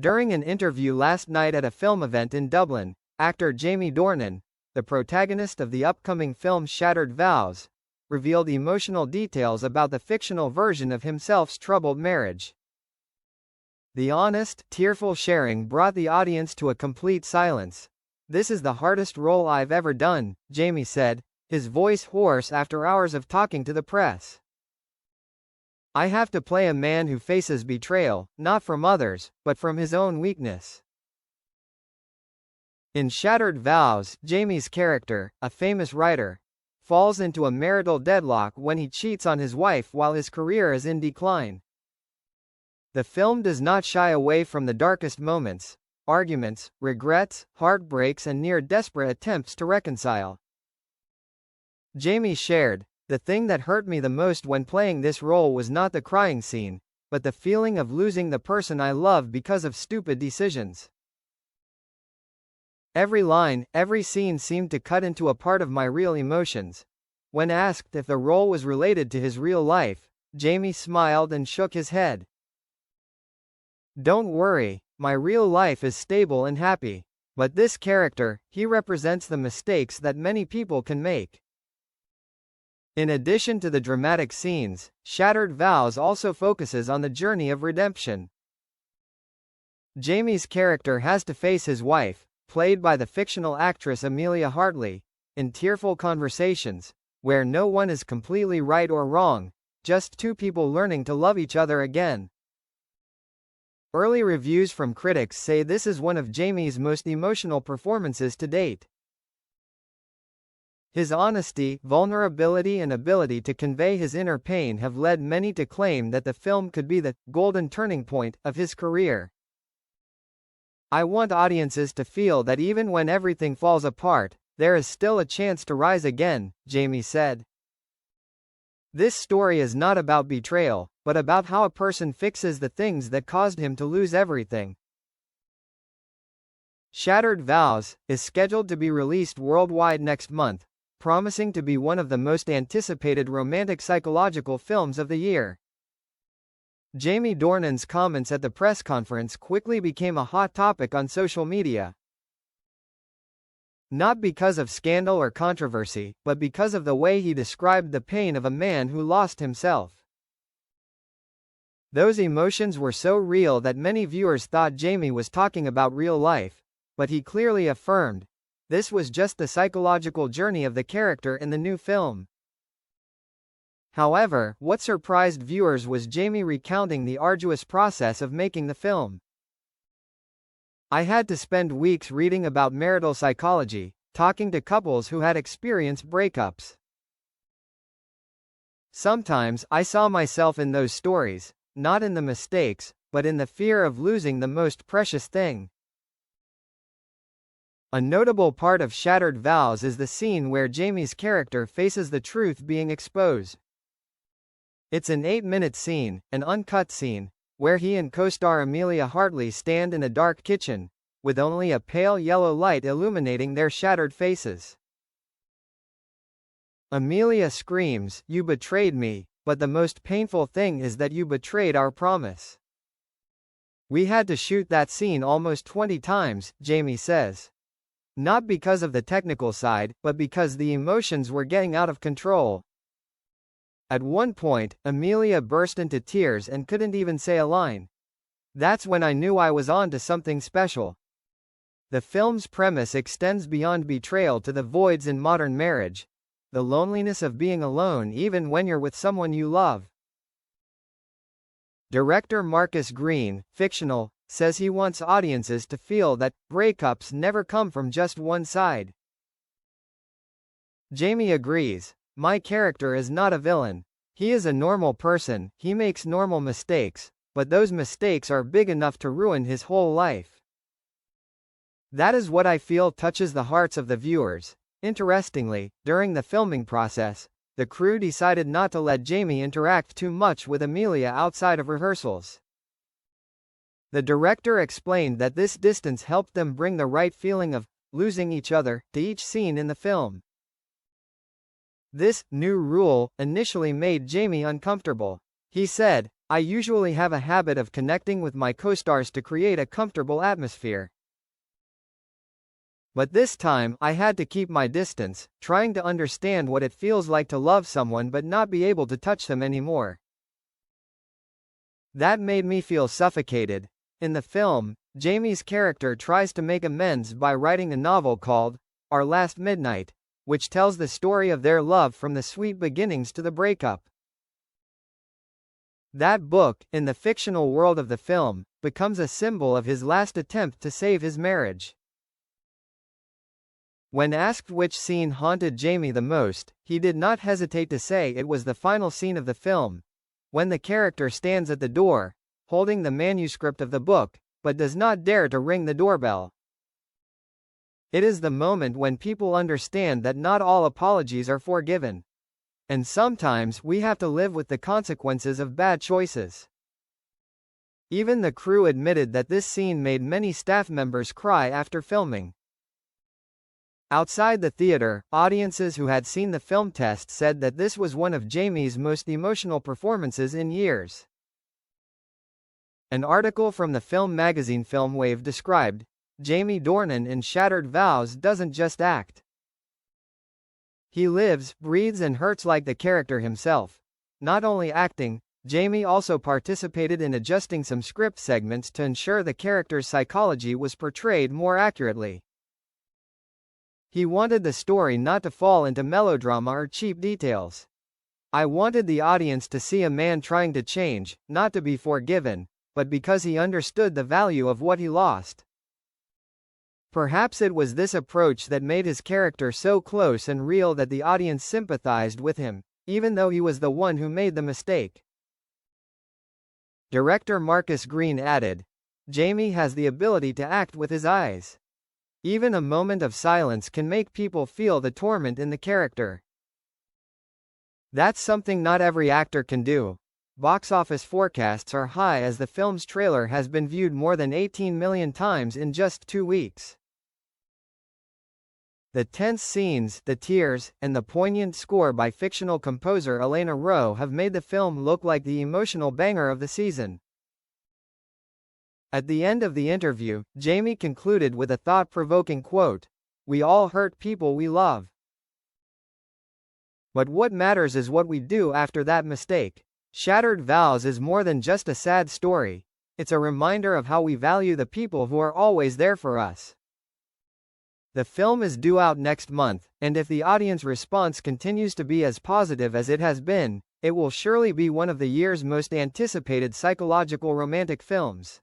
During an interview last night at a film event in Dublin, actor Jamie Dornan, the protagonist of the upcoming film Shattered Vows, revealed emotional details about the fictional version of himself's troubled marriage. The honest, tearful sharing brought the audience to a complete silence. "This is the hardest role I've ever done," Jamie said, his voice hoarse after hours of talking to the press. "I have to play a man who faces betrayal, not from others, but from his own weakness." In Shattered Vows, Jamie's character, a famous writer, falls into a marital deadlock when he cheats on his wife while his career is in decline. The film does not shy away from the darkest moments: arguments, regrets, heartbreaks, and near-desperate attempts to reconcile. Jamie shared, "The thing that hurt me the most when playing this role was not the crying scene, but the feeling of losing the person I love because of stupid decisions. Every line, every scene seemed to cut into a part of my real emotions." When asked if the role was related to his real life, Jamie smiled and shook his head. "Don't worry, my real life is stable and happy. But this character, he represents the mistakes that many people can make." In addition to the dramatic scenes, Shattered Vows also focuses on the journey of redemption. Jamie's character has to face his wife, played by the fictional actress Amelia Hartley, in tearful conversations, where no one is completely right or wrong, just two people learning to love each other again. Early reviews from critics say this is one of Jamie's most emotional performances to date. His honesty, vulnerability, and ability to convey his inner pain have led many to claim that the film could be the golden turning point of his career. "I want audiences to feel that even when everything falls apart, there is still a chance to rise again," Jamie said. "This story is not about betrayal, but about how a person fixes the things that caused him to lose everything." Shattered Vows is scheduled to be released worldwide next month, promising to be one of the most anticipated romantic psychological films of the year. Jamie Dornan's comments at the press conference quickly became a hot topic on social media. Not because of scandal or controversy, but because of the way he described the pain of a man who lost himself. "Those emotions were so real that many viewers thought Jamie was talking about real life, but he clearly affirmed, this was just the psychological journey of the character in the new film." However, what surprised viewers was Jamie recounting the arduous process of making the film. "I had to spend weeks reading about marital psychology, talking to couples who had experienced breakups. Sometimes, I saw myself in those stories, not in the mistakes, but in the fear of losing the most precious thing." A notable part of Shattered Vows is the scene where Jamie's character faces the truth being exposed. It's an 8-minute scene, an uncut scene, where he and co-star Amelia Hartley stand in a dark kitchen, with only a pale yellow light illuminating their shattered faces. Amelia screams, "You betrayed me, but the most painful thing is that you betrayed our promise." "We had to shoot that scene almost 20 times, Jamie says. "Not because of the technical side, but because the emotions were getting out of control. At one point, Amelia burst into tears and couldn't even say a line. That's when I knew I was on to something special." The film's premise extends beyond betrayal to the voids in modern marriage, the loneliness of being alone even when you're with someone you love. Director Marcus Green, fictional, says he wants audiences to feel that breakups never come from just one side. Jamie agrees, "My character is not a villain. He is a normal person, he makes normal mistakes, but those mistakes are big enough to ruin his whole life. That is what I feel touches the hearts of the viewers." Interestingly, during the filming process, the crew decided not to let Jamie interact too much with Amelia outside of rehearsals. The director explained that this distance helped them bring the right feeling of losing each other to each scene in the film. This new rule initially made Jamie uncomfortable. He said, I usually have a habit of connecting with my co-stars to create a comfortable atmosphere. But this time, I had to keep my distance, trying to understand what it feels like to love someone but not be able to touch them anymore. That made me feel suffocated. In the film, Jamie's character tries to make amends by writing a novel called Our Last Midnight, which tells the story of their love from the sweet beginnings to the breakup. That book, in the fictional world of the film, becomes a symbol of his last attempt to save his marriage. When asked which scene haunted Jamie the most, he did not hesitate to say it was the final scene of the film, when the character stands at the door, holding the manuscript of the book, but does not dare to ring the doorbell. It is the moment when people understand that not all apologies are forgiven. And sometimes we have to live with the consequences of bad choices. Even the crew admitted that this scene made many staff members cry after filming. Outside the theater, audiences who had seen the film test said that this was one of Jamie's most emotional performances in years. An article from the film magazine Filmwave described, Jamie Dornan in Shattered Vows doesn't just act. He lives, breathes and hurts like the character himself. Not only acting, Jamie also participated in adjusting some script segments to ensure the character's psychology was portrayed more accurately. He wanted the story not to fall into melodrama or cheap details. I wanted the audience to see a man trying to change, not to be forgiven, but because he understood the value of what he lost. Perhaps it was this approach that made his character so close and real that the audience sympathized with him, even though he was the one who made the mistake. Director Marcus Green added, Jamie has the ability to act with his eyes. Even a moment of silence can make people feel the torment in the character. That's something not every actor can do. Box office forecasts are high as the film's trailer has been viewed more than 18 million times in just 2 weeks. The tense scenes, the tears, and the poignant score by fictional composer Elena Rowe have made the film look like the emotional banger of the season. At the end of the interview, Jamie concluded with a thought-provoking quote, "We all hurt people we love. But what matters is what we do after that mistake." Shattered Vows is more than just a sad story. It's a reminder of how we value the people who are always there for us. The film is due out next month, and if the audience response continues to be as positive as it has been, it will surely be one of the year's most anticipated psychological romantic films.